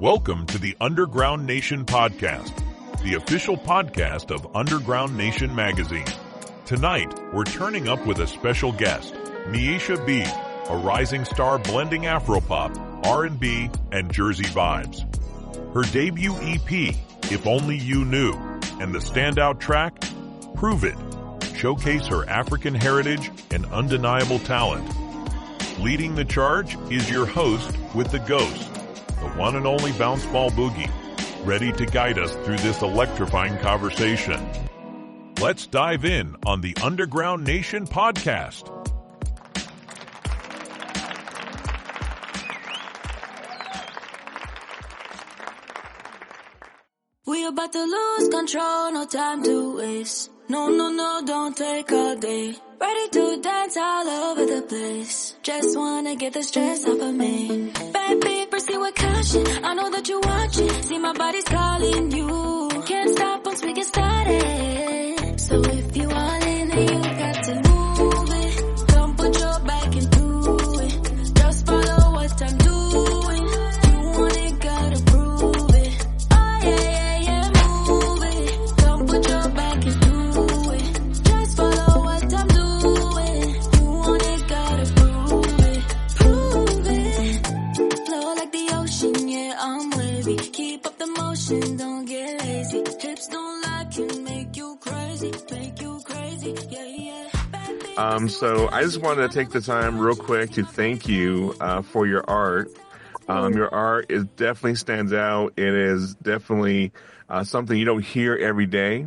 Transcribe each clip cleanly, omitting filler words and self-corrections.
Welcome to the Underground Nation Podcast, the official podcast of Underground Nation magazine. Tonight, we're turning up with a special guest, Maeesha B, a rising star blending Afropop, R&B, and Jersey vibes. Her debut EP, If Only You Knew, and the standout track, Prove It, showcase her African heritage and undeniable talent. Leading the charge is your host with the ghost, the one and only Bounce Ball Boogie, ready to guide us through this electrifying conversation. Let's dive in on the Underground Nation Podcast. We about to lose control, no time to waste. No, don't take all day. Ready to dance all over the place. Just wanna get the stress off of me. Baby, proceed with caution. I know that you're watching. See, my body's calling you. Can't stop once we get started. So if you all in, then you got to move it. Don't put your back into it. Just follow what I'm doing. You want it, gotta prove it. Oh yeah, move it. Don't put your back into it. Just follow what I'm doing. You want it, gotta prove it. Prove it. Flow like the ocean, yeah, I'm wavy. Keep up the motion, don't get lazy. Hips don't lie, can make you crazy, yeah. So I just wanted to take the time real quick to thank you for your art. Your art definitely stands out. It is definitely something you don't hear every day.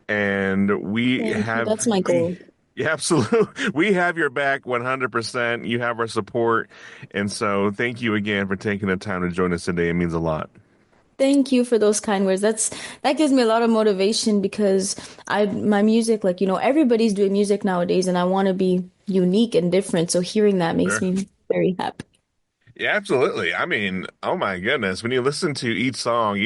And that's my goal. Yeah, absolutely. We have your back 100%. You have our support. And so thank you again for taking the time to join us today. It means a lot. Thank you for those kind words. That gives me a lot of motivation because my music, everybody's doing music nowadays and I want to be unique and different. So hearing that makes me very happy. Yeah, absolutely. I mean, oh my goodness. When you listen to each song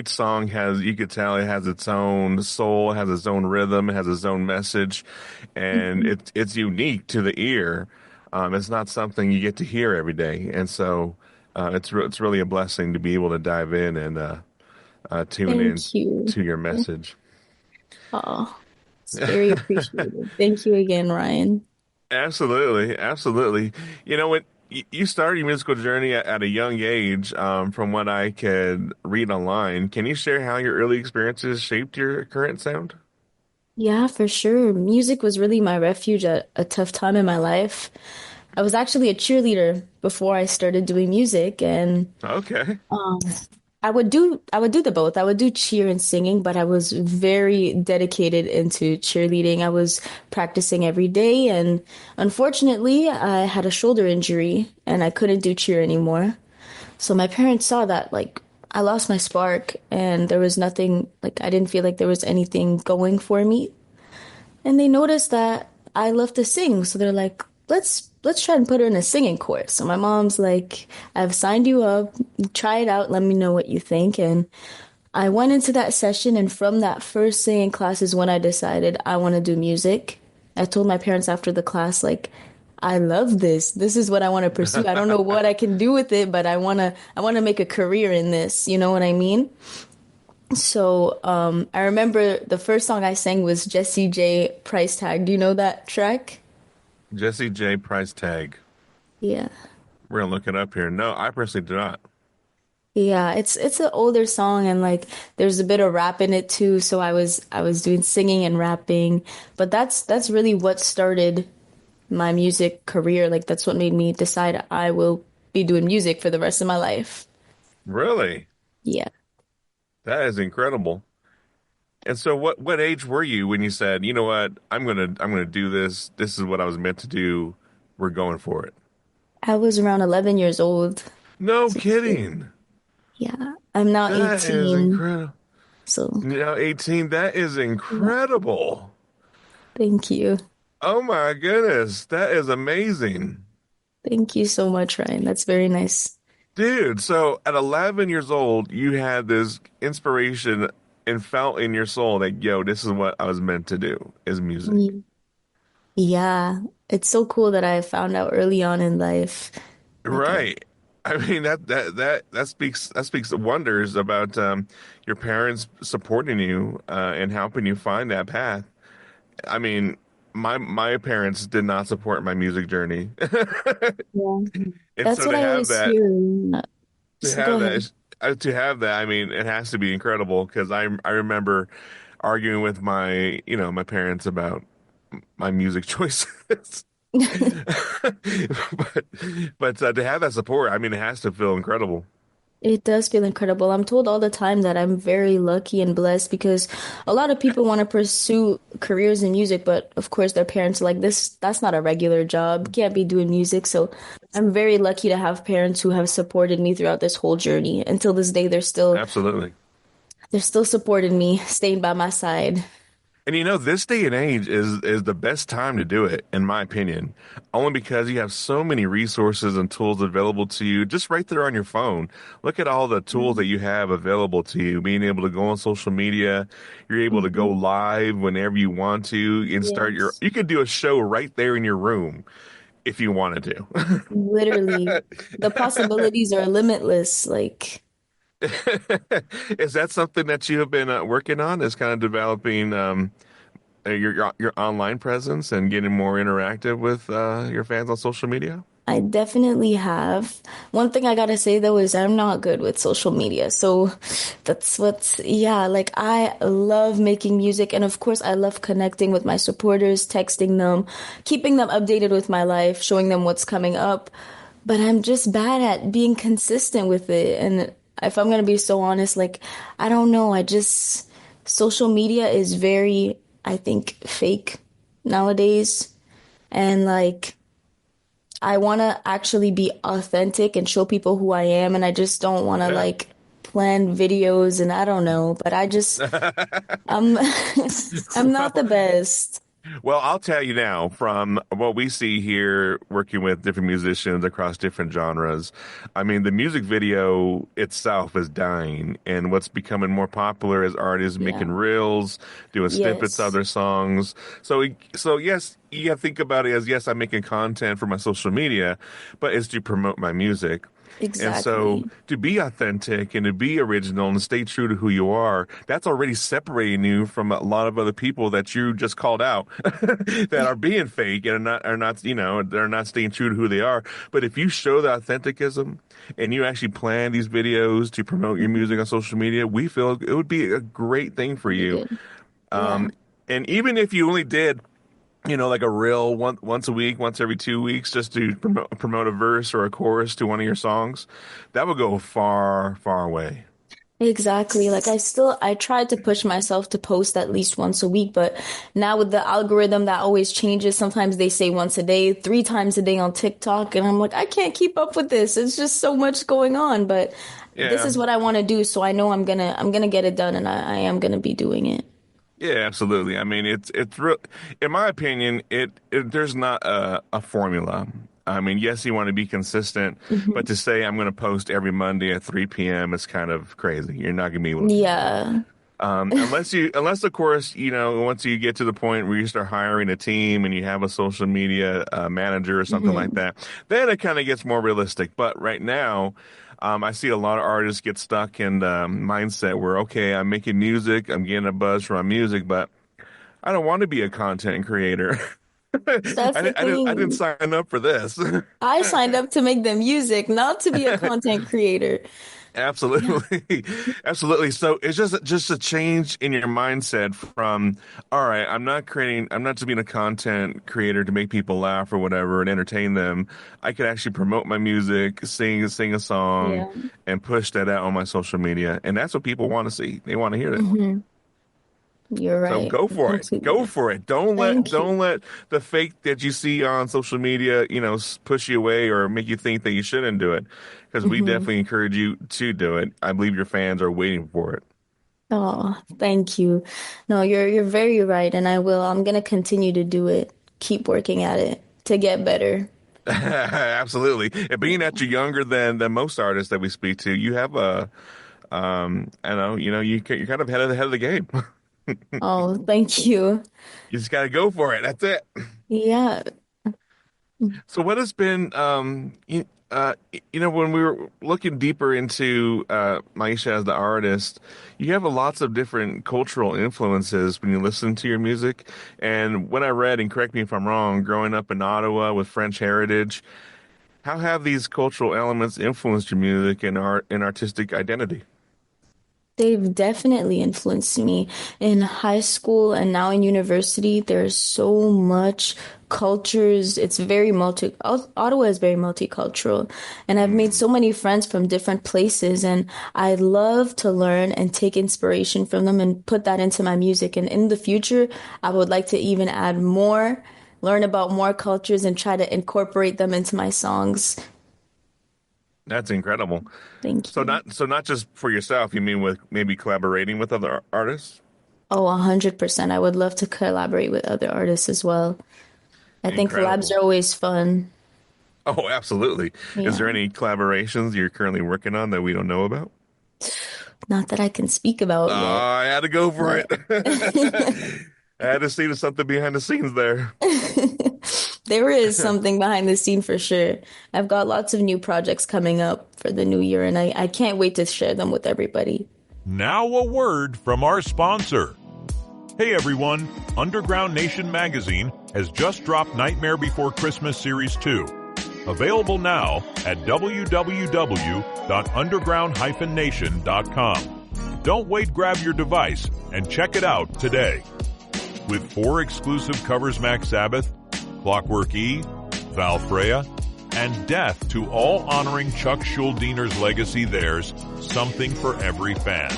has, you could tell it has its own soul, has its own rhythm, it has its own message, and it's unique to the ear. It's not something you get to hear every day. And so it's really a blessing to be able to dive in and tune in to your message. Oh, it's very appreciated. Thank you again, Ryan. Absolutely. You know, when you started your musical journey at a young age, from what I could read online, can you share how your early experiences shaped your current sound? Yeah, for sure. Music was really my refuge at a tough time in my life. I was actually a cheerleader before I started doing music, and Okay. I would do the both. I would do cheer and singing, but I was very dedicated into cheerleading. I was practicing every day, and unfortunately, I had a shoulder injury and I couldn't do cheer anymore. So my parents saw that I lost my spark and there was nothing, I didn't feel like there was anything going for me. And they noticed that I love to sing, so they're like, let's try and put her in a singing course. So my mom's like, I've signed you up, try it out, let me know what you think. And I went into that session, and from that first singing class is when I decided I want to do music. I told my parents after the class, I love this. This is what I want to pursue. I don't know what I can do with it, but I want to make a career in this. You know what I mean? So I remember the first song I sang was Jessie J Price Tag. Do you know that track? Jessie J Price Tag. Yeah. We're gonna look it up here. No, I personally do not. Yeah, it's an older song, and there's a bit of rap in it too. So I was doing singing and rapping, but that's really what started my music career. That's what made me decide I will be doing music for the rest of my life. Really? Yeah. That is incredible. And so what age were you when you said, you know what, I'm gonna do this. This is what I was meant to do. We're going for it. I was around 11 years old. No kidding. Yeah. I'm now That 18. is incredible. So Now 18, that is incredible. thank you. Oh my goodness, that is amazing. Thank you so much, Ryan. That's very nice. Dude, so at 11 years old, you had this inspiration and felt in your soul that, yo, this is what I was meant to do, is music. Yeah. It's so cool that I found out early on in life. Right. I mean that speaks wonders about your parents supporting you and helping you find that path. I mean, my parents did not support my music journey, Yeah. and That's so what I always hear. to So go have that ahead. is to have that. I mean, it has to be incredible because I remember arguing with my parents about my music choices. but to have that support, I mean, it has to feel incredible. It does feel incredible. I'm told all the time that I'm very lucky and blessed because a lot of people want to pursue careers in music, but of course their parents are like this, that's not a regular job. You can't be doing music. So I'm very lucky to have parents who have supported me throughout this whole journey. Until this day, Absolutely. they're still supporting me, staying by my side. And this day and age is the best time to do it, in my opinion, only because you have so many resources and tools available to you just right there on your phone. Look at all the tools that you have available to you, being able to go on social media, you're able to go Mhm. live whenever you want to and Yes, you could do a show right there in your room if you wanted to. literally. The possibilities are limitless. Like, Is that something that you have been working on? Is kind of developing your online presence and getting more interactive with your fans on social media? I definitely have. One thing I gotta say though is I'm not good with social media. So yeah, like I love making music and of course I love connecting with my supporters, texting them, keeping them updated with my life, showing them what's coming up. But I'm just bad at being consistent with it. And if I'm gonna be so honest, like I don't know, social media is very, I think, fake nowadays. And like I want to actually be authentic and show people who I am, and I just don't want to Yeah. like plan videos and I don't know, but I'm I'm not the Well, best. well, I'll tell you now from what we see here working with different musicians across different genres. I mean, the music video itself is dying, and what's becoming more popular is artists Yeah. making reels, doing snippets of Yes. their songs. So yes, you have to think about it as yes, I'm making content for my social media, but it's to promote my music. And so Exactly. to be authentic and to be original and stay true to who you are, that's already separating you from a lot of other people that you just called out that are being fake and they're not staying true to who they are. But if you show the authenticism and you actually plan these videos to promote your music on social media, we feel it would be a great thing for Be you. good. Yeah. Um, and even if you only did like a reel once a week, once every 2 weeks, just to promote a verse or a chorus to one of your songs, that would go far, far away. Exactly. Like I tried to push myself to post at least once a week, but now with the algorithm that always changes, sometimes they say once a day, three times a day on TikTok, and I'm like, I can't keep up with this. It's just so much going on, but this Yeah, is what I want to do, so I know I'm gonna get it done and I am gonna be doing it. yeah, absolutely. I mean, it's real. In my opinion, there's not a formula. I mean, yes, you want to be consistent, but Hmm. to say I'm going to post every Monday at 3 p.m. is kind of crazy. You're not going to be able to do that. Yeah. Unless of course, once you get to the point where you start hiring a team and you have a social media manager or something like Hmm. that, then it kind of gets more realistic. But right now, I see a lot of artists get stuck in the mindset where, okay, I'm making music, I'm getting a buzz from my music, but I don't want to be a content creator. That's the I didn't thing. sign up for this. I signed up to make the music, not to be a content creator. Yeah. Absolutely. Absolutely. So it's just a change in your mindset from, all right, I'm not just being a content creator to make people laugh or whatever and entertain them. I could actually promote my music, sing a song, Yeah. and push that out on my social media. And that's what people want to see. They want to hear that. Hmm. You're So right. go You're for it. completely Go right. for it. Thank you. Don't let the fake that you see on social media, push you away or make you think that you shouldn't do it. Because we Hmm. definitely encourage you to do it. I believe your fans are waiting for it. Oh, thank you. No, you're very right, and I will. I'm gonna continue to do it. Keep working at it to get better. Absolutely. And being that you're younger than most artists that we speak to, you have I know, you're kind of head of the game. Oh, thank you. You just got to go for it. That's it. Yeah. So what has been when we were looking deeper into Maisha as the artist, you have lots of different cultural influences when you listen to your music. And when I read, and correct me if I'm wrong, growing up in Ottawa with French heritage, how have these cultural elements influenced your music and art and artistic identity? They've definitely influenced me in high school and now in university. There's so much cultures. It's very Ottawa is very multicultural, and I've made Mm, so many friends from different places, and I love to learn and take inspiration from them and put that into my music. And in the future, I would like to even add more, learn about more cultures and try to incorporate them into my songs. that's incredible. Thank you. So not just for yourself, you mean with maybe collaborating with other artists? Oh, 100%. I would love to collaborate with other artists as well. I think collabs Incredible. are always fun. Oh, absolutely. Is there Yeah. any collaborations you're currently working on that we don't know about? Not that I can speak about yet, I had to go for it. but I had to see something behind the scenes there. there is something behind the scene for sure. I've got lots of new projects coming up for the new year, and I can't wait to share them with everybody. Now a word from our sponsor. Hey everyone, Underground Nation magazine has just dropped Nightmare Before Christmas Series 2. Available now at www.underground-nation.com. Don't wait, grab your device and check it out today. With 4 exclusive covers: Mac Sabbath, Clockwork E, Val Freya, and Death to all honoring Chuck Schuldiner legacy, there's something for every fan.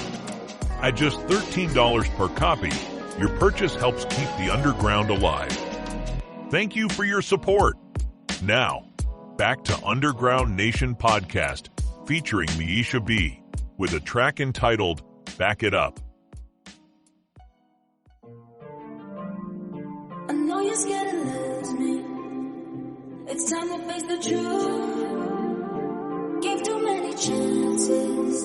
At just $13 per copy, your purchase helps keep the underground alive. Thank you for your support. Now, back to Underground Nation Podcast featuring Maeesha B with a track entitled Back It Up. I know you're scared to lose me. It's time to face the truth. Gave too many chances.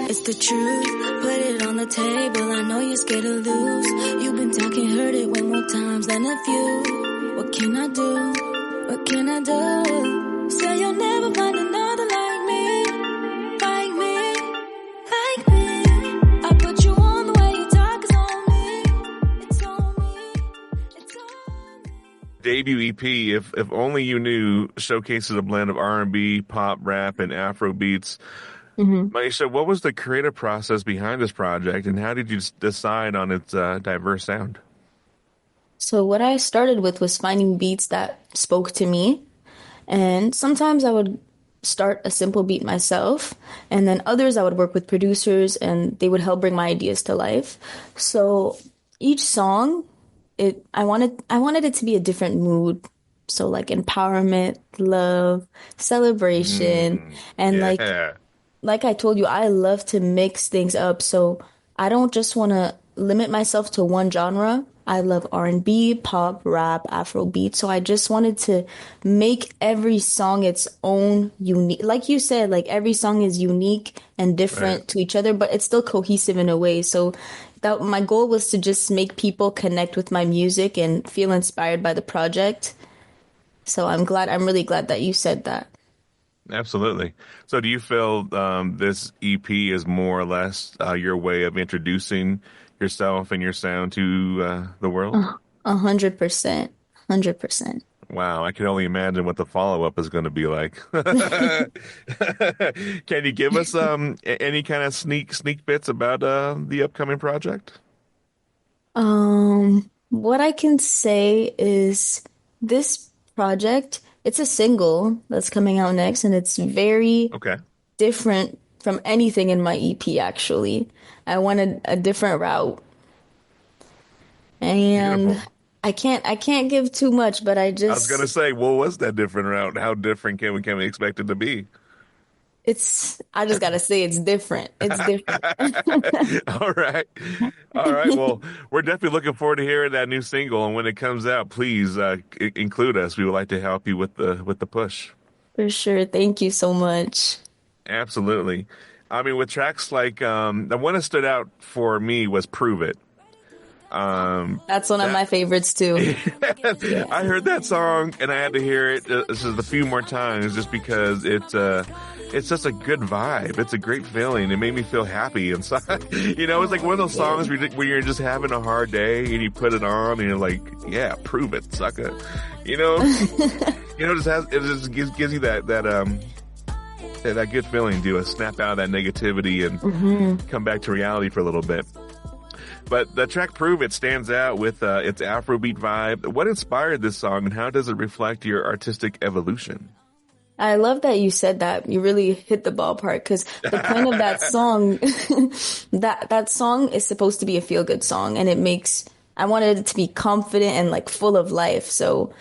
It's the truth. Put it on the table. I know you're scared to lose. You've been talking, heard it way more times than a few. What can I do? What can I do? Say you'll never find another like me. Like me. Like me. I put you on the way you talk is on me. It's on me. It's on me. Debut EP, if only you knew, showcases a blend of R&B, pop, rap, and Afro beats. Mhm. Maisha, what was the creative process behind this project, and how did you decide on its diverse sound? So what I started with was finding beats that spoke to me. And sometimes I would start a simple beat myself, and then others I would work with producers and they would help bring my ideas to life. So each song, I wanted it to be a different mood. So like empowerment, love, celebration, and Yeah. like I told you, I love to mix things up. So I don't just want to limit myself to one genre. I love R&B, pop, rap, Afro beat. So I just wanted to make every song its own unique. Like you said, like every song is unique and Right. different to each other, but it's still cohesive in a way. So that my goal was to just make people connect with my music and feel inspired by the project. So I'm really glad that you said that. Absolutely. So, do you feel this EP is more or less your way of introducing yourself and your sound to the world? 100%. 100%. Wow, I can only imagine what the follow-up is going to be like. Can you give us any kind of sneak bits about the upcoming project? What I can say is this project, it's a single that's coming out next, and it's very Okay, different from anything in my EP, actually. I wanted a different route, and beautiful. I can't give too much, but I was going to say, what was that different route? How different can we expect it to be? I just gotta say it's different. It's different. All right. All right. Well, we're definitely looking forward to hearing that new single. And when it comes out, please include us. We would like to help you with the push. For sure. Thank you so much. Absolutely. I mean, with tracks like the one that stood out for me was "Prove It." That's one of my favorites too. I heard that song and I had to hear it just a few more times just because it's just a good vibe. It's a great feeling. It made me feel happy inside. It's like one of those songs where you're just having a hard day and you put it on and you're like, yeah, prove it, sucker. It just gives you that good feeling to snap out of that negativity and come back to reality for a little bit. But the track Prove It stands out with its Afrobeat vibe. What inspired this song and how does it reflect your artistic evolution? I love that you said that. You really hit the ballpark because the point of that song, that song is supposed to be a feel-good song, and I wanted it to be confident and like full of life. So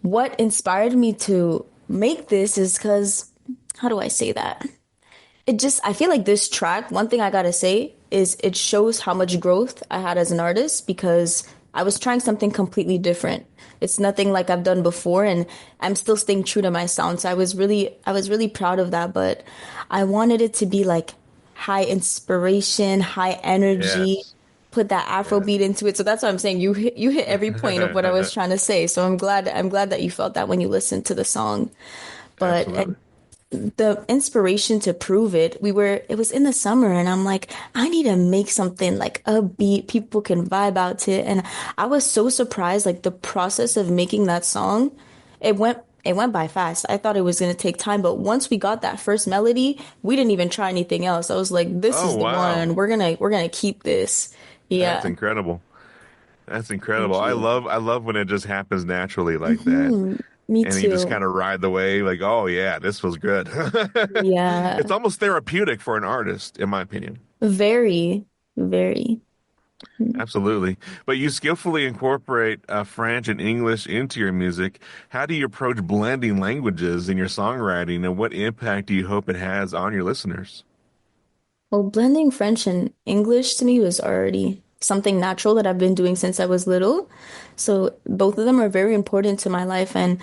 what inspired me to make this is because, how do I say that? I feel like this track, one thing I gotta say is it shows how much growth I had as an artist because I was trying something completely different. It's nothing like I've done before, and I'm still staying true to my sound. So I was really proud of that, but I wanted it to be like high inspiration, high energy, put that Afrobeat into it. So that's what I'm saying. You hit every point of what I was trying to say. So I'm glad that you felt that when you listened to the song. But the inspiration to Prove It, it was in the summer and I'm like, I need to make something like upbeat, people can vibe out to it. And I was so surprised, like the process of making that song, it went by fast. I thought it was going to take time, but once we got that first melody, we didn't even try anything else. I was like, this is the one. We're going to keep this. Yeah. That's incredible. That's incredible. I love when it just happens naturally like that. Me and too. you just kind of ride the wave like, oh yeah, this was good. Yeah. It's almost therapeutic for an artist, in my opinion. Very, very. Absolutely. But you skillfully incorporate French and English into your music. How do you approach blending languages in your songwriting, and what impact do you hope it has on your listeners? Well, blending French and English to me was already something natural that I've been doing since I was little. So both of them are very important to my life. And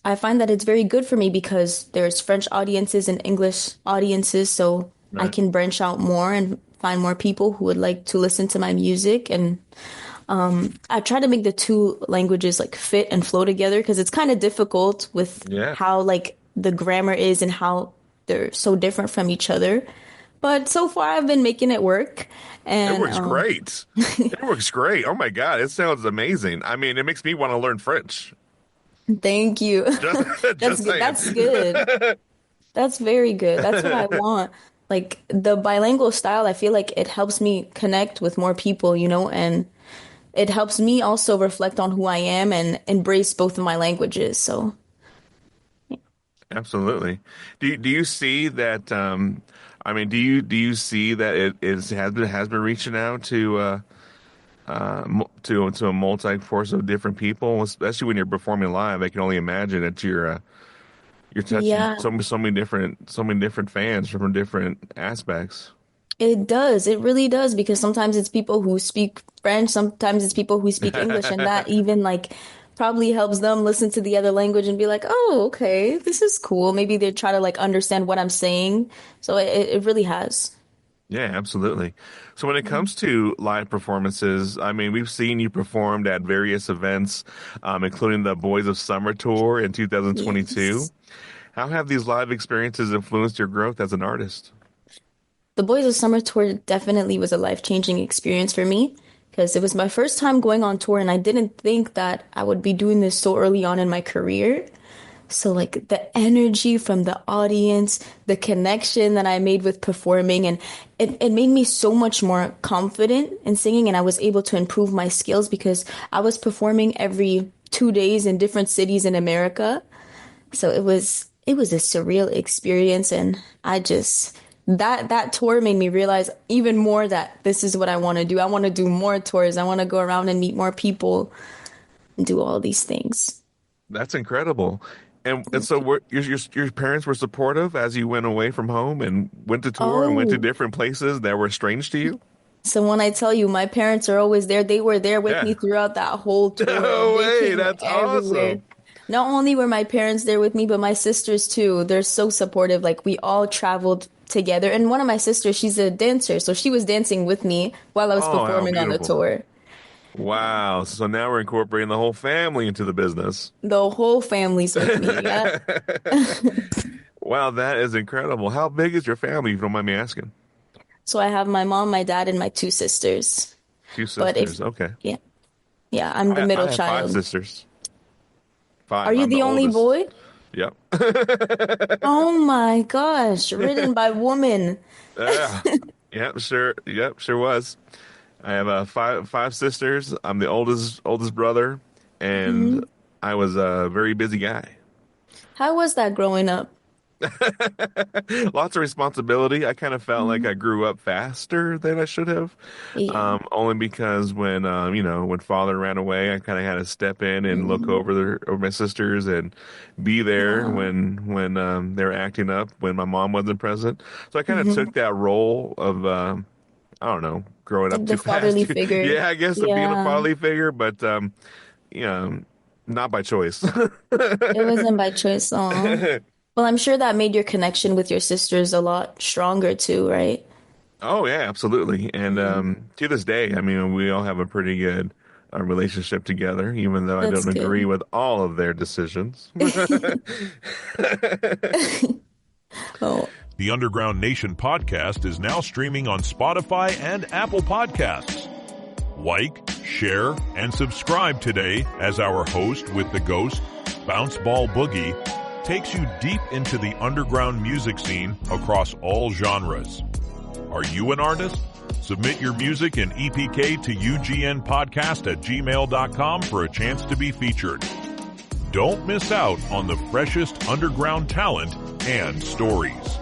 I find that it's very good for me because there's French audiences and English audiences. So I can branch out more and find more people who would like to listen to my music. And I try to make the two languages like fit and flow together because it's kind of difficult with how like the grammar is and how they're so different from each other. But so far, I've been making it work. And it works great. It works great. Oh my God, it sounds amazing. I mean, it makes me want to learn French. Thank you. That's good. That's good. That's very good. That's what I want. Like the bilingual style, I feel like it helps me connect with more people, and it helps me also reflect on who I am and embrace both of my languages. So, yeah. Absolutely. Do you see that? Do you see that it has been reaching out to a multi-force of different people, especially when you're performing live? I can only imagine that you're touching so many different fans from different aspects. It does. It really does because sometimes it's people who speak French, sometimes it's people who speak English, and that even like probably helps them listen to the other language and be like, oh, okay, this is cool. Maybe they try to like understand what I'm saying. So it really has. Yeah, absolutely. So when it comes to live performances, I mean, we've seen you performed at various events, including the Boys of Summer tour in 2022. Yes. How have these live experiences influenced your growth as an artist? The Boys of Summer tour definitely was a life-changing experience for me because it was my first time going on tour and I didn't think that I would be doing this so early on in my career. So like the energy from the audience, the connection that I made with performing, and it made me so much more confident in singing, and I was able to improve my skills because I was performing every 2 days in different cities in America. So it was a surreal experience, and I just that tour made me realize even more that this is what I want to do. I want to do more tours. I want to go around and meet more people and do all these things. That's incredible. And so your parents were supportive as you went away from home and went to tour and went to different places that were strange to you? So when I tell you my parents are always there, they were there with me throughout that whole tour. No way, that's awesome. Not only were my parents there with me, but my sisters too. They're so supportive. Like we all traveled together. And one of my sisters, she's a dancer. So she was dancing with me while I was performing on the tour. Wow. So now we're incorporating the whole family into the business. The whole family's with me. Yeah. Wow, that is incredible. How big is your family, if you don't mind me asking? So I have my mom, my dad, and my two sisters. Two But if, sisters. Okay. yeah, yeah, I'm the middle I have five child. sisters. Are Five. you I'm the the only oldest. boy? Yep. Oh my gosh, written by woman. Yeah. Yep, sure. Yep, sure was. I have five sisters. I'm the oldest brother, and Mhm. I was a very busy guy. How was that growing up? Lots of responsibility. I kind of felt like Mhm. I grew up faster than I should have. Yeah. Only because when when father ran away, I kind of had to step in and look Mhm. over my sisters and be there Wow. when they were acting up when my mom wasn't present. So I kind of Hmm. took that role of I don't know, growing up Like the too fast. fatherly figure. Yeah, I guess of being a Yeah. fatherly figure, but you know, not by choice. It wasn't by choice. Aw. Well, I'm sure that made your connection with your sisters a lot stronger too, right? Oh yeah, absolutely. And Mhm. to this day, I mean, we all have a pretty good relationship together, even though I That's don't agree good. with all of their decisions. Oh, The Underground Nation podcast is now streaming on Spotify and Apple Podcasts. Like, share, and subscribe today as our host with the Ghost, Bounce Ball Boogie, takes you deep into the underground music scene across all genres. Are you an artist? Submit your music and EPK to ugnpodcast@gmail.com for a chance to be featured. Don't miss out on the freshest underground talent and stories.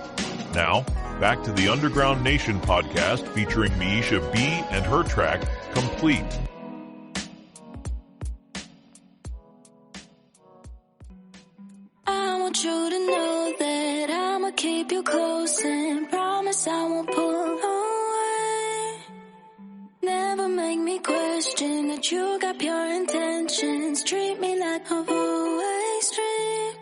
Now, back to the Underground Nation podcast featuring Maeesha B and her track, Complete. I want you to know that I'ma keep you close and promise I won't pull away. Never make me question that you got pure intentions. Treat me like a always dream.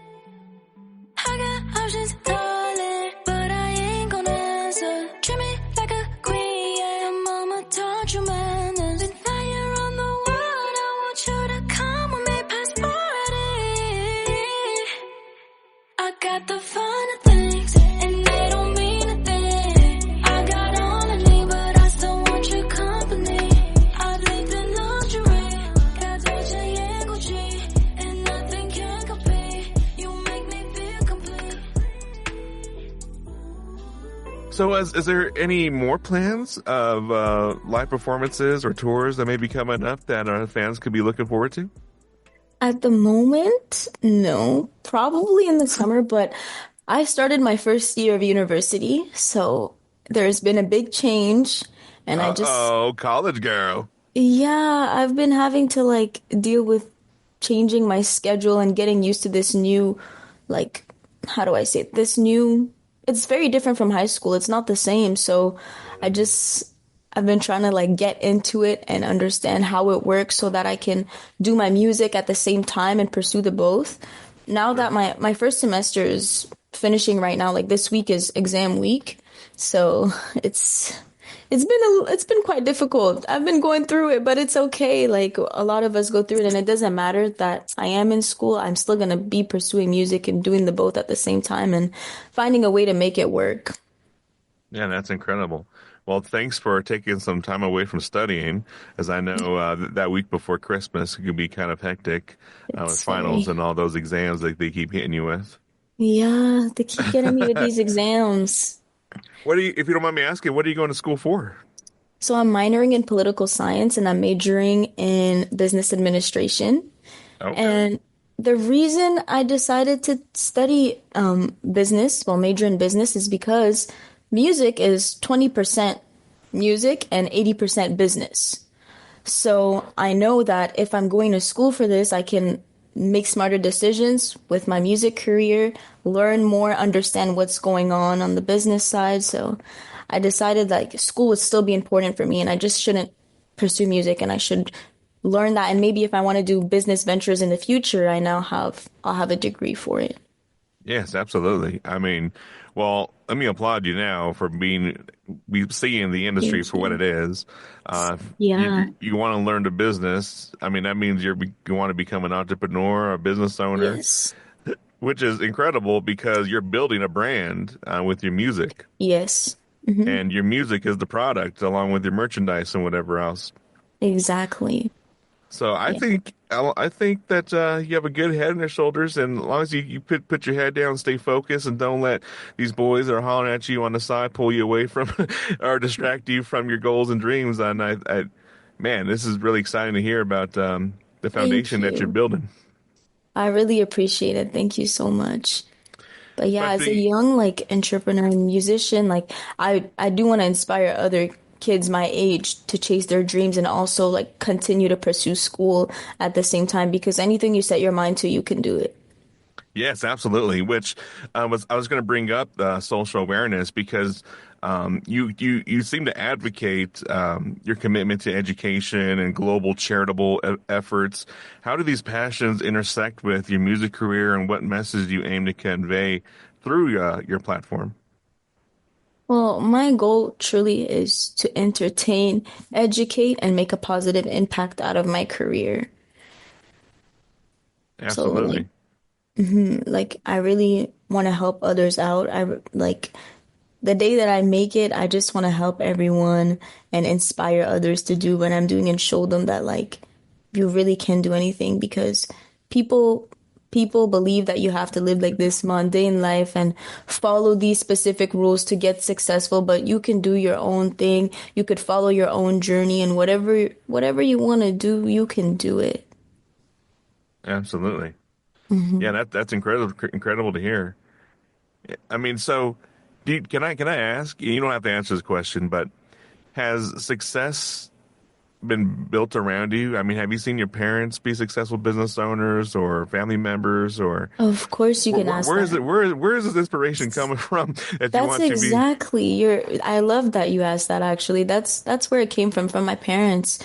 I got options, darling, but I ain't gonna answer. Treat me like a queen, yeah, mama taught you manners. And now you're on the world, I want you to come with me, passport. I got the finer things, and they don't mean a thing. I got all I need, but I still want your company. I live in luxury, got Dolce and Gucci, and nothing can compete. You make me feel complete. So, is there any more plans of live performances or tours that may be coming up that our fans could be looking forward to? at the moment, no. Probably in the summer, but I started my first year of university, so there's been a big change, and I just Uh-oh, college girl. yeah, I've been having to like deal with changing my schedule and getting used to this new, like, how do I say it? This new, it's very different from high school. It's not the same. So I just, I've been trying to like get into it and understand how it works so that I can do my music at the same time and pursue the both. Now that my first semester is finishing right now, like this week is exam week. So it's it's been quite difficult. I've been going through it, but it's okay. Like a lot of us go through it, and it doesn't matter that I am in school. I'm still gonna be pursuing music and doing the both at the same time and finding a way to make it work. Yeah, that's incredible. Well, thanks for taking some time away from studying, as I know that week before Christmas could be kind of hectic with It's finals very, and all those exams that they keep hitting you with. yeah, they keep getting me with these exams. What do you, if you don't mind me asking, what are you going to school for? So I'm minoring in political science and I'm majoring in business administration. Okay. And the reason I decided to study business, well, major in business, is because music is 20% music and 80% business. So I know that if I'm going to school for this, I can make smarter decisions with my music career, learn more, understand what's going on the business side. So I decided like school would still be important for me and I just shouldn't pursue music and I should learn that. And maybe if I want to do business ventures I'll have a degree for it. Yes, absolutely. I mean, Well, let me applaud you now for seeing the industry Thank for what you. it is. Yeah. You want to learn the business. I mean, that means you want to become an entrepreneur, a business owner, Yes. which is incredible because you're building a brand with your music, Yes. Hmm. and your music is the product along with your merchandise and whatever else. Exactly. So Yeah. I think that you have a good head on your shoulders, and as long as you put your head down, stay focused, and don't let these boys that are hollering at you on the side pull you away from or distract you from your goals and dreams. And man, this is really exciting to hear about the Thank foundation that you're you. building. I really appreciate it. Thank you so much. But yeah, as a Especially, young like entrepreneur and musician, like I do want to inspire other kids my age to chase their dreams and also like continue to pursue school at the same time because anything you set your mind to, you can do it. yes, absolutely. Which I was going to bring up social awareness because you seem to advocate your commitment to education and global charitable efforts. How do these passions intersect with your music career, and what message do you aim to convey through your platform? Well, my goal truly is to entertain, educate, and make a positive impact out of my career. So Absolutely. like I really want to help others out. Like the day that I make it, I just want to help everyone and inspire others to do what I'm doing and show them that like you really can do anything because people people believe that you have to live like this mundane life and follow these specific rules to get successful, but you can do your own thing. You could follow your own journey and whatever you want to do, you can do it. Absolutely. Yeah, that's incredible to hear. I mean, so can I ask? You don't have to answer this question, but has success been built around you? I mean, have you seen your parents be successful business owners or family members, or Of course you can ask where is that. it? Where is this inspiration coming from that you That's want to be? exactly your I love that you asked that actually. That's where it came from my parents.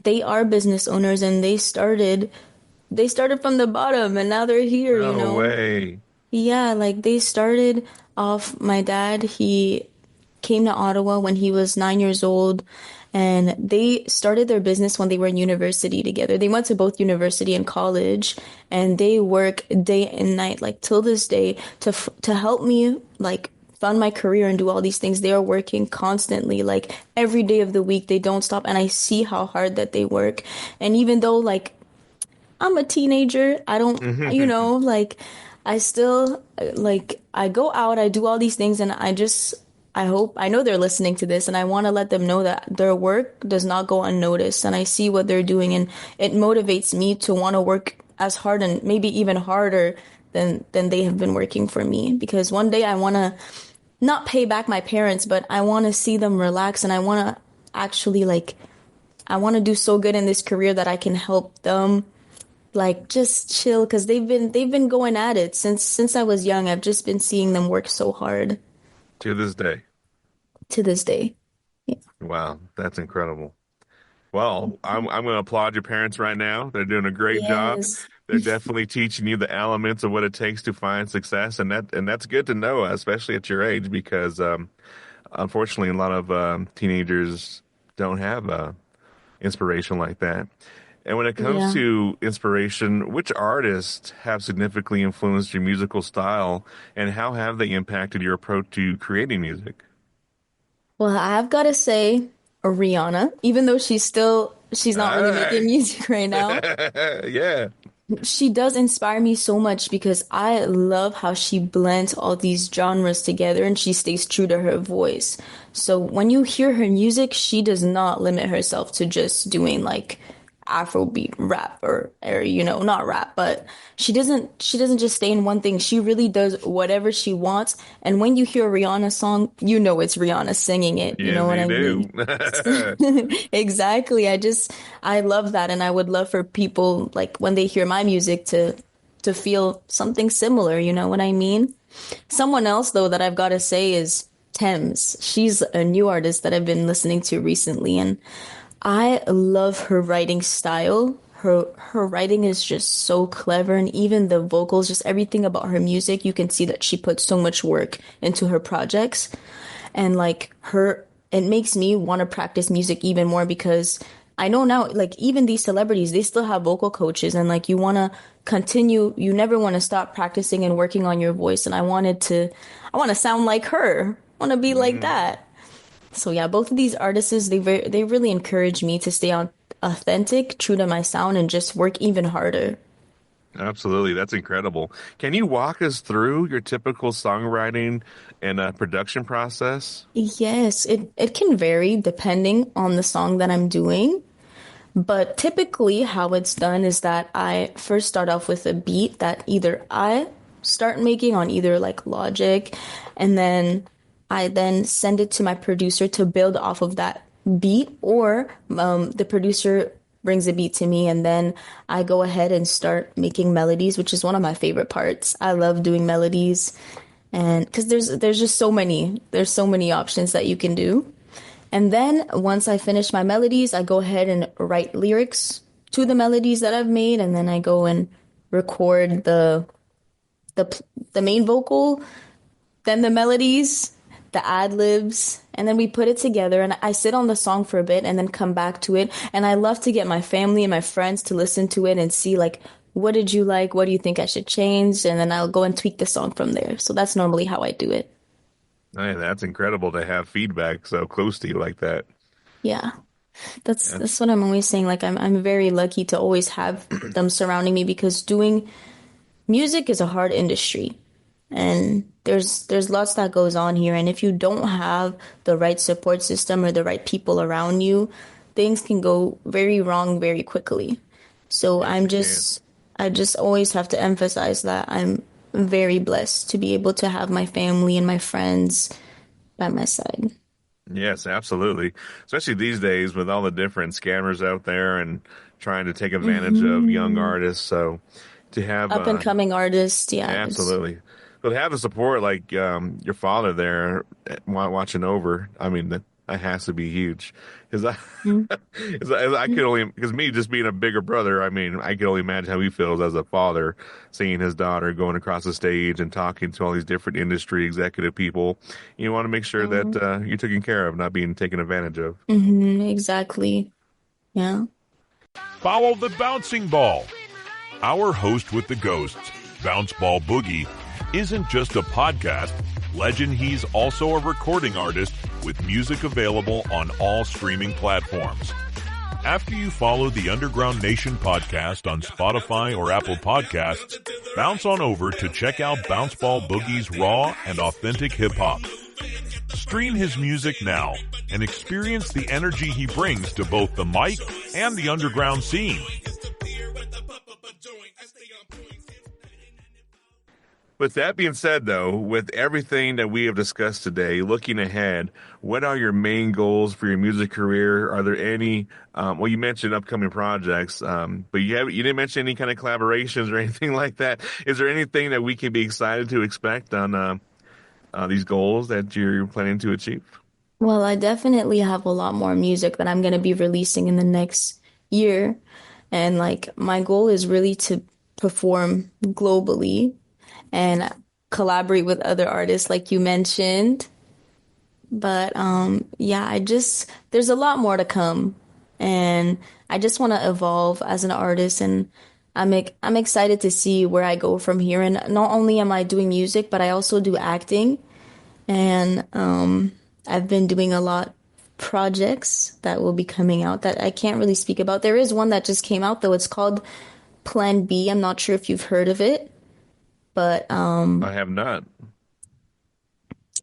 They are business owners and they started from the bottom and now they're here, you No know. way. Yeah, like they started off my dad, he came to Ottawa when he was 9 years old, and they started their business when they were in university together. They went to both university and college, and they work day and night, like till this day, to help me like fund my career and do all these things. They are working constantly, like every day of the week. They don't stop, and I see how hard that they work. And even though like I'm a teenager. I don't, like, I still, like, I go out, I do all these things, and I know they're listening to this, and I want to let them know that their work does not go unnoticed, and I see what they're doing, and it motivates me to want to work as hard and maybe even harder than they have been working for me, because one day I want to not pay back my parents, but I want to see them relax, and I want to actually, like, I want to do so good in this career that I can help them like just chill because they've been going at it since I was young. I've just been seeing them work so hard To this day. to this day. Yeah. Wow, that's incredible. Well, I'm going to applaud your parents right now. They're doing a great job. Yes. They're definitely teaching you the elements of what it takes to find success, and that's good to know, especially at your age, because unfortunately, a lot of teenagers don't have inspiration like that. And when it comes Yeah. to inspiration, which artists have significantly influenced your musical style, and how have they impacted your approach to creating music? Well, I've got to say Rihanna, even though she's not really making Hey. music right now. Yeah. She does inspire me so much because I love how she blends all these genres together and she stays true to her voice. So when you hear her music, she does not limit herself to just doing like Afrobeat rap or not rap, but she doesn't just stay in one thing. She really does whatever she wants. And when you hear a Rihanna song, you know it's Rihanna singing it. You know Yes, what you I do. mean? Exactly. I love that and I would love for people like when they hear my music to feel something similar, you know what I mean? Someone else though that I've got to say is Thames. She's a new artist that I've been listening to recently and I love her writing style. her writing is just so clever, and even the vocals, just everything about her music, you can see that she put so much work into her projects. And like her, it makes me want to practice music even more because I know now, like even these celebrities, they still have vocal coaches, and like you want to continue, you never want to stop practicing and working on your voice. And I want to sound like her, I want to be like Hmm. that. So yeah, both of these artists, they really encourage me to stay on authentic, true to my sound, and just work even harder. Absolutely. That's incredible. Can you walk us through your typical songwriting and production process? Yes, it can vary depending on the song that I'm doing. But typically, how it's done is that I first start off with a beat that either I start making on either like Logic, and then I then send it to my producer to build off of that beat, or the producer brings a beat to me, and then I go ahead and start making melodies, which is one of my favorite parts. I love doing melodies, and because there's just there's so many options that you can do. And then once I finish my melodies, I go ahead and write lyrics to the melodies that I've made, and then I go and record the the main vocal, then the melodies, the ad libs, and then we put it together. And I sit on the song for a bit and then come back to it. And I love to get my family and my friends to listen to it and see like, what did you like? What do you think I should change? And then I'll go and tweak the song from there. So that's normally how I do it. Hey, that's incredible to have feedback so close to you like that. Yeah. That's That's what I'm always saying. Like I'm very lucky to always have them surrounding me because doing music is a hard industry, and there's lots that goes on here, and if you don't have the right support system or the right people around you, things can go very wrong very quickly. So yes, it can. I just always have to emphasize that I'm very blessed to be able to have my family and my friends by my side. Yes, absolutely. Especially these days with all the different scammers out there and trying to take advantage of young Hmm. artists. So to have Up and coming artists, yeah, it's absolutely. But have the support like your father there watching over. I mean, that has to be huge. Because I, Mhm. 'cause I could only, because me just being a bigger brother, I mean, I could only imagine how he feels as a father seeing his daughter going across the stage and talking to all these different industry executive people. You want to make sure that you're taken care of, not being taken advantage of. Exactly. Yeah. Follow the bouncing ball. Our host with the ghosts, Bounce Ball Boogie, isn't just a podcast legend, he's also a recording artist with music available on all streaming platforms. After you follow the Underground Nation podcast on Spotify or Apple Podcasts, bounce on over to check out Bounce Ball Boogie's raw and authentic hip hop. Stream his music now and experience the energy he brings to both the mic and the underground scene. With that being said, though, with everything that we have discussed today, looking ahead, what are your main goals for your music career? Are there any? Well, you mentioned upcoming projects, but you didn't mention any kind of collaborations or anything like that. Is there anything that we can be excited to expect on these goals that you're planning to achieve? Well, I definitely have a lot more music that I'm going to be releasing in the next year. And like my goal is really to perform globally and collaborate with other artists like you mentioned. But yeah, there's a lot more to come. And I just want to evolve as an artist, and I'm excited to see where I go from here. And not only am I doing music, but I also do acting. And I've been doing a lot projects that will be coming out that I can't really speak about. There is one that just came out though. It's called Plan B. I'm not sure if you've heard of it, but I have not.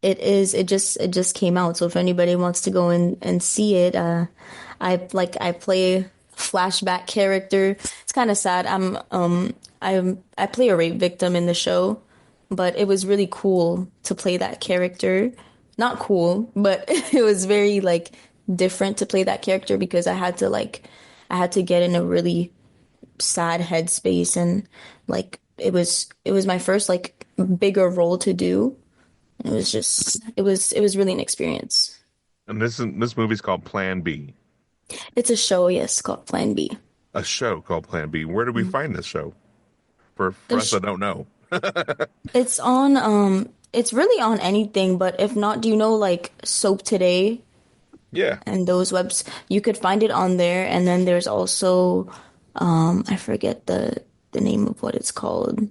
it just came out. So if anybody wants to go in and see it, I play a flashback character. It's kind of sad. I play a rape victim in the show, but it was really cool to play that character. Not cool, but it was very like different to play that character because I had to get in a really sad headspace, and like it was my first like bigger role to do. It was just it was really an experience. And this movie's called Plan B. It's a show, yes, called Plan B. a show called Plan B. Where do we find this show? For us that don't know. It's on it's really on anything, but if not, do you know like Soap Today Yeah. and those webs? You could find it on there, and then there's also I forget the name of what it's called.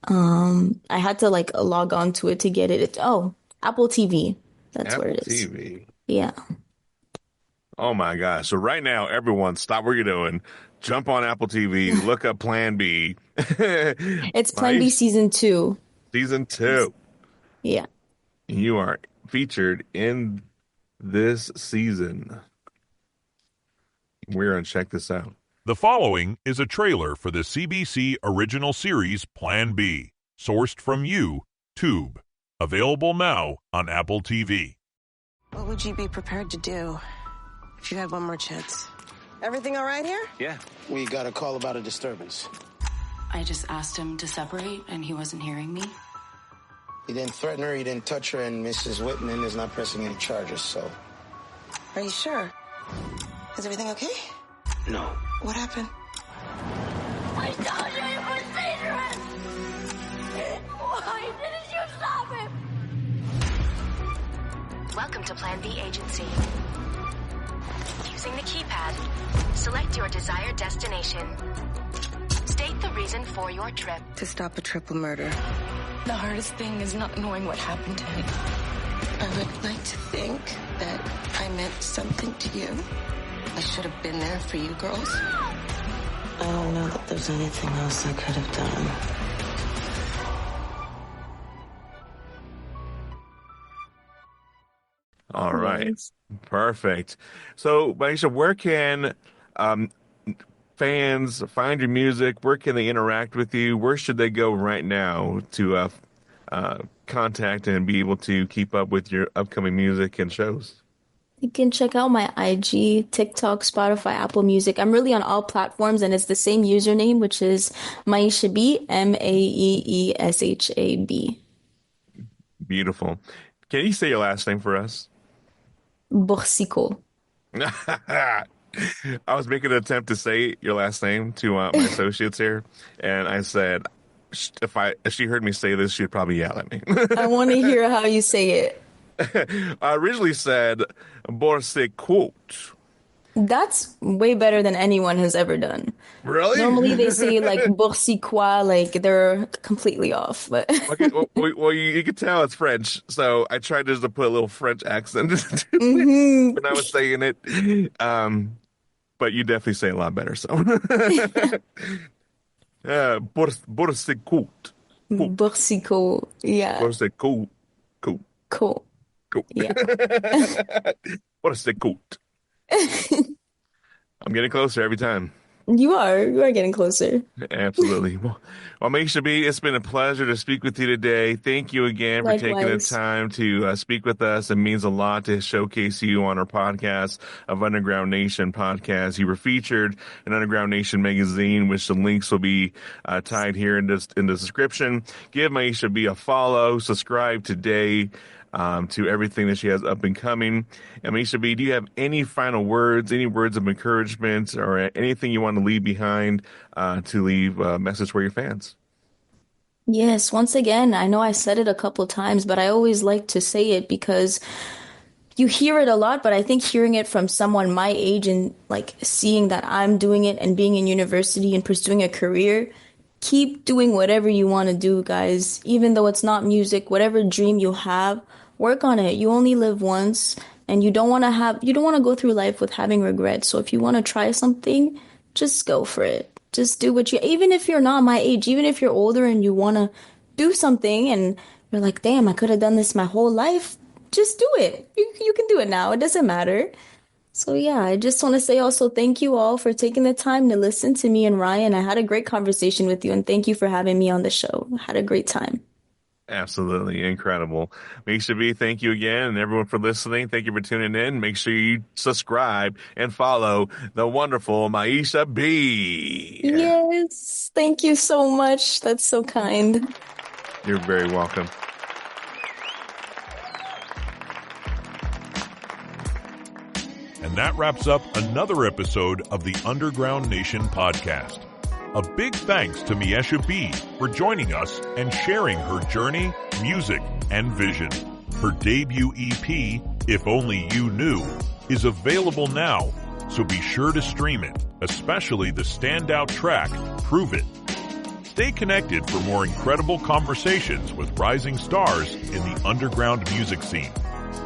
I had to like log on to it to get it. Apple TV. That's where Apple it is. TV. Yeah. Oh my gosh. So right now, everyone stop what you're doing. Jump on Apple TV, look up Plan B. It's Plan B season 2. Season 2. Yeah. You are featured in this season. We're going to check this out. The following is a trailer for the CBC original series Plan B, sourced from YouTube. Available now on Apple TV. What would you be prepared to do if you had one more chance? Everything all right here? Yeah. We got a call about a disturbance. I just asked him to separate, and he wasn't hearing me. He didn't threaten her, he didn't touch her, and Mrs. Whitman is not pressing any charges, so... Are you sure? Is everything okay? No. What happened? I told you it was dangerous! Why didn't you stop him? Welcome to Plan B Agency. Using the keypad, select your desired destination. State the reason for your trip. To stop a triple murder. The hardest thing is not knowing what happened to me. I would like to think that I meant something to you. I should have been there for you girls. I don't know that there's anything else I could have done. All right. Perfect. So, Maeesha, where can fans find your music? Where can they interact with you? Where should they go right now to contact and be able to keep up with your upcoming music and shows? You can check out my IG, TikTok, Spotify, Apple Music. I'm really on all platforms, and it's the same username, which is Maeesha B, Maeeshab. Beautiful. Can you say your last name for us? Borsico. I was making an attempt to say your last name to my associates here, and I said, if she heard me say this, she'd probably yell at me. I want to hear how you say it. I originally said Borsico. That's way better than anyone has ever done. Really? Normally they say like Borsicois, like they're completely off. But Okay, well, you can tell it's French, so I tried just to put a little French accent when I was saying it. But you definitely say it a lot better. So, Borsico. Borsico, yeah. Borsico. Cool. Yeah. Borsico. I'm getting closer every time. You are getting closer. Absolutely. Well, Maeesha B, it's been a pleasure to speak with you today. Thank you again for taking the time to speak with us. It means a lot to showcase you on our podcast of Underground Nation podcast. You were featured in Underground Nation magazine, which the links will be tied here in the description. Give Maeesha B a follow, subscribe today to everything that she has up and coming. And Maeesha B, do you have any final words, any words of encouragement, or anything you want to leave behind to leave a message for your fans? Yes, once again, I know I said it a couple times, but I always like to say it because you hear it a lot, but I think hearing it from someone my age and like seeing that I'm doing it and being in university and pursuing a career, keep doing whatever you want to do, guys. Even though it's not music, whatever dream you have, work on it. You only live once, and you don't want to go through life with having regrets. So if you want to try something, just go for it. Just do even if you're not my age, even if you're older and you want to do something and you're like, damn, I could have done this my whole life. Just do it. You can do it now. It doesn't matter. So yeah, I just want to say also thank you all for taking the time to listen to me and Ryan. I had a great conversation with you, and thank you for having me on the show. I had a great time. Absolutely incredible. Maeesha B, thank you again, and everyone for listening. Thank you for tuning in. Make sure you subscribe and follow the wonderful Maeesha B. Yes, thank you so much. That's so kind. You're very welcome. And that wraps up another episode of the Underground Nation podcast. A big thanks to Maeesha B for joining us and sharing her journey, music, and vision. Her debut EP, If Only You Knew, is available now, so be sure to stream it, especially the standout track, Prove It. Stay connected for more incredible conversations with rising stars in the underground music scene.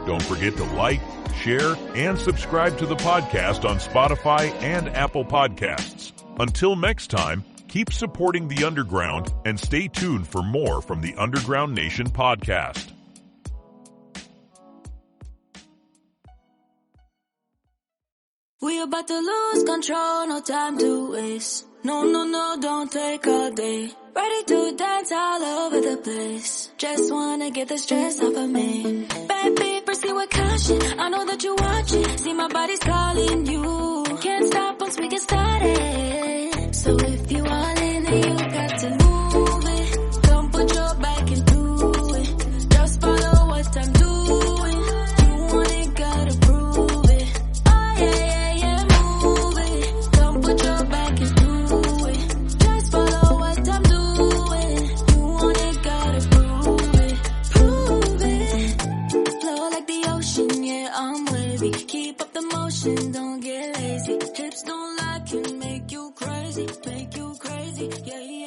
Don't forget to like, share, and subscribe to the podcast on Spotify and Apple Podcasts. Until next time, keep supporting the underground and stay tuned for more from the Underground Nation podcast. We about to lose control, no time to waste. No, don't take all day. Ready to dance all over the place. Just wanna get the stress off of me. Baby, proceed with caution. I know that you're watching. See my body's calling you. Can't stop once we get started. So if you all in it, you got to move it. Don't put your back into it. Just follow what I'm doing. You want it, gotta prove it. Oh yeah, move it. Don't put your back into it. Just follow what I'm doing. You want it, gotta prove it. Flow like the ocean, yeah, I'm wavy. Keep up the motion, don't get lazy. Hips don't lie, can make you crazy, yeah.